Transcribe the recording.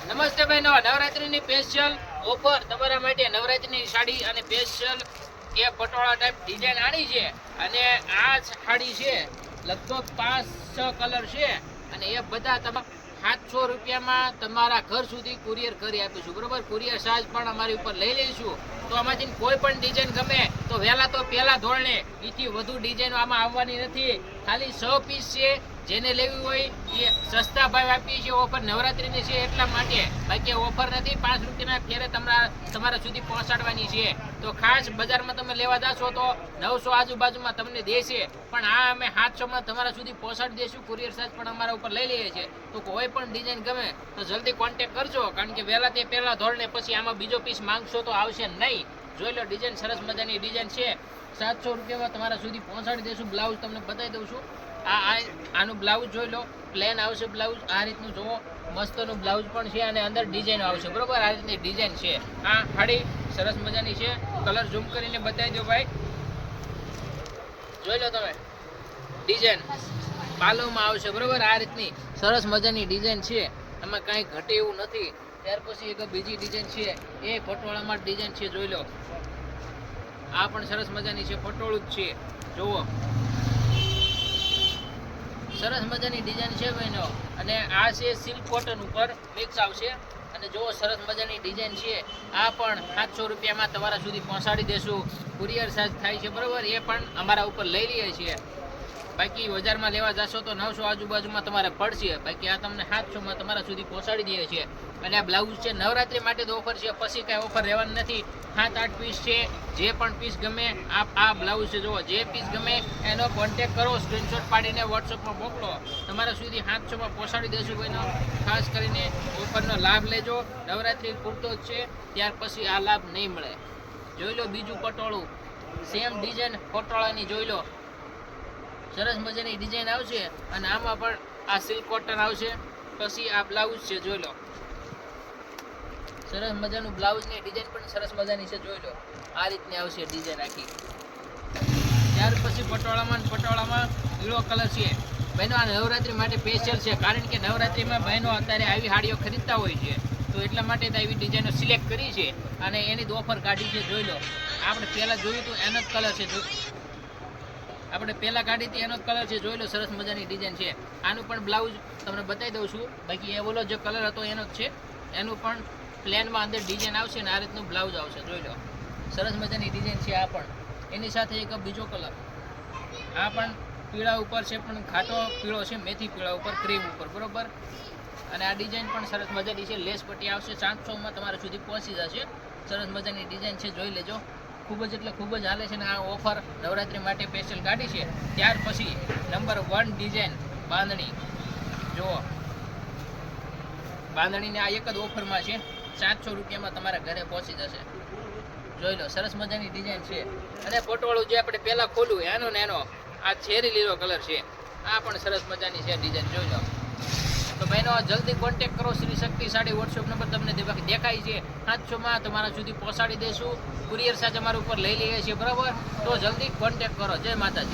નમસ્તે બહેનો, નવરાત્રીની special offer તમારા માટે નવરાત્રીની સાડી અને સ્પેશિયલ એ પટોળા ટાઈપ ડિઝાઇન આની છે. અને આ સાડી છે લગભગ 5-6 કલર છે અને એ બધા તમારા 700 રૂપિયામાં તમારા ઘર સુધી કુરિયર કરી આપીશું. બરોબર, કુરિયર ચાર્જ પણ અમારી ઉપર લઈ લઈશું. તો આમાંથી કોઈ પણ ડિઝાઇન ગમે તો વહેલા તો પહેલા ધોરણે એથી વધુ ડિઝાઇન આમાં આવવાની નથી. ખાલી 100 પીસ છે. જેને લેવી હોય એ સસ્તા ભાવ આપીએ છીએ. ઓફર નવરાત્રીની છે એટલા માટે, બાકી ઓફર નથી. 5 રૂપિયાના ફેરે તમારા સુધી પહોંચાડવાની છે. તો ખાસ બજારમાં તમે લેવા જાશો તો 900 આજુબાજુમાં તમને દેશે, પણ આ અમે 700માં તમારા સુધી પહોંચાડી દઈશું. કુરિયર ચાર્જ પણ અમારા ઉપર લઈ લઈએ છીએ. તો કોઈ પણ ડિઝાઇન ગમે તો જલ્દી કોન્ટેક કરજો, કારણ કે વહેલા તે પહેલા ધોરણે પછી આમાં બીજો પીસ માંગશો તો આવશે નહીં. જોઈ લો, ડિઝાઇન સરસ મજાની ડિઝાઇન છે. 700 રૂપિયામાં તમારા સુધી પહોંચાડી દઈશું. બ્લાઉઝ તમને બતાવી દઉં છું. આનું બ્લાઉઝ જોઈ લો, પ્લેન આવશે બ્લાઉઝ. આ રીતનું જુઓ, મસ્તનું બ્લાઉઝ પણ છે અને અંદર ડિઝાઇન આવશે. બરોબર, આ રીતની ડિઝાઇન છે. આ સાડી સરસ મજાની છે. કલર ઝૂમ કરીને બતાવી દો ભાઈ. જોઈ લો તમે, ડિઝાઇન પાલોમાં આવશે. બરોબર, આ રીતની સરસ મજાની ડિઝાઇન છે. એમાં કાંઈ ઘટે એવું નથી. ત્યાર પછી એક બીજી ડિઝાઇન છે, એ પટોળામાં ડિઝાઇન છે. જોઈ લો, આ પણ સરસ મજાની છે. પટોળું જ છે, જુઓ, સરસ મજાની ડિઝાઇન છે બહેનો. અને આ છે સિલ્ક કોટન ઉપર મિક્સ આવશે. અને જો સરસ મજાની ડિઝાઇન છે. આ પણ 700 રૂપિયામાં તમારા સુધી પહોંચાડી દેશું. કુરિયર ચાર્જ થાય છે. બરોબર, એ પણ અમારા ઉપર લઈ લઈએ છીએ. બાકી બજારમાં લેવા જશો તો 900 આજુબાજુમાં તમારે પડશે. બાકી આ તમને 700માં તમારા સુધી પહોંચાડી દઈએ છીએ. અને આ બ્લાઉઝ છે નવરાત્રી માટે તો ઓફર છે, પછી કાંઈ ઓફર રહેવાની નથી. 7-8 પીસ છે. જે પણ પીસ ગમે આ બ્લાઉઝ છે, જુઓ, જે પીસ ગમે એનો કોન્ટેક કરો, સ્ક્રીનશોટ પાડીને વોટ્સઅપમાં મોકલો. તમારા સુધી 700માં પહોંચાડી દેશું. ભાઈનો ખાસ કરીને ઓફરનો લાભ લેજો. નવરાત્રી પૂરતો જ છે, ત્યાર પછી આ લાભ નહીં મળે. જોઈ લો, બીજું પટોળું, સેમ ડિઝાઇન પટોળાની. જોઈ લો, સરસ મજાની ડિઝાઇન આવશે. અને આમાં પણ આ સિલ્ક કોટન આવશે. પછી આ બ્લાઉઝ છે, જોઈ લો, સરસ મજાનું બ્લાઉઝની ડિઝાઇન પણ સરસ મજાની છે. જોઈ લો, આ રીતની આવશે ડિઝાઇન આખી. ત્યાર પછી પટોળામાં પીળો કલર છે. બહેનો, આ નવરાત્રી માટે સ્પેશિયલ છે, કારણ કે નવરાત્રીમાં બહેનો અત્યારે આવી સાડીઓ ખરીદતા હોય છે. તો એટલા માટે તો આવી ડિઝાઇનો સિલેક્ટ કરી છે અને એની જ ઓફર કાઢી છે. જોઈ લો, આપણે પહેલાં જોયું હતું એનો જ કલર છે. આપણે પહેલાં કાઢી હતી એનો જ કલર છે. જોઈ લો, સરસ મજાની ડિઝાઇન છે. આનું પણ બ્લાઉઝ તમને બતાવી દઉં છું. બાકી એ ઓલો જે કલર હતો એનો જ છે. એનું પણ પ્લેનમાં અંદર ડિઝાઇન આવશે ને આ રીતનું બ્લાઉઝ આવશે. જોઈ લો, સરસ મજાની ડિઝાઇન છે. આ પણ એની સાથે એક બીજો કલર, આ પણ પીળા ઉપર છે, પણ ઘાટો પીળો છે, મેથી પીળા ઉપર, ક્રીમ ઉપર. બરોબર, અને આ ડિઝાઇન પણ સરસ મજાની છે. લેસ પટ્ટી આવશે. 700માં તમારા સુધી પહોંચી જશે. સરસ મજાની ડિઝાઇન છે. જોઈ લેજો, ખૂબ જ એટલે ખૂબ જ હાલે છે. ને આ ઓફર નવરાત્રી માટે સ્પેશિયલ કાઢી છે. ત્યાર પછી નંબર 1 ડિઝાઇન બાંધણી. જુઓ, બાંધણીને આ એક જ ઓફરમાં છે. 700 રૂપિયામાં તમારા ઘરે પહોંચી જશે. જોઈ લો, સરસ મજાની ડિઝાઇન છે. અને પટોળું જે આપણે પહેલાં ખોલ્યું એનો ને એનો આ ચેરી લીલો કલર છે. આ પણ સરસ મજાની છે ડિઝાઇન. જોઈ લો. તો બહેનો, જલ્દી કોન્ટેક કરો. શ્રી શક્તિ સાડી વોટ્સઅપ નંબર તમને દેખાય છે. 700માં તમારા સુધી પહોંચાડી દઈશું. કુરિયર ચાર્જ અમારા ઉપર લઈ લઈએ છીએ. બરાબર, તો જલ્દી કોન્ટેક કરો. જય માતાજી.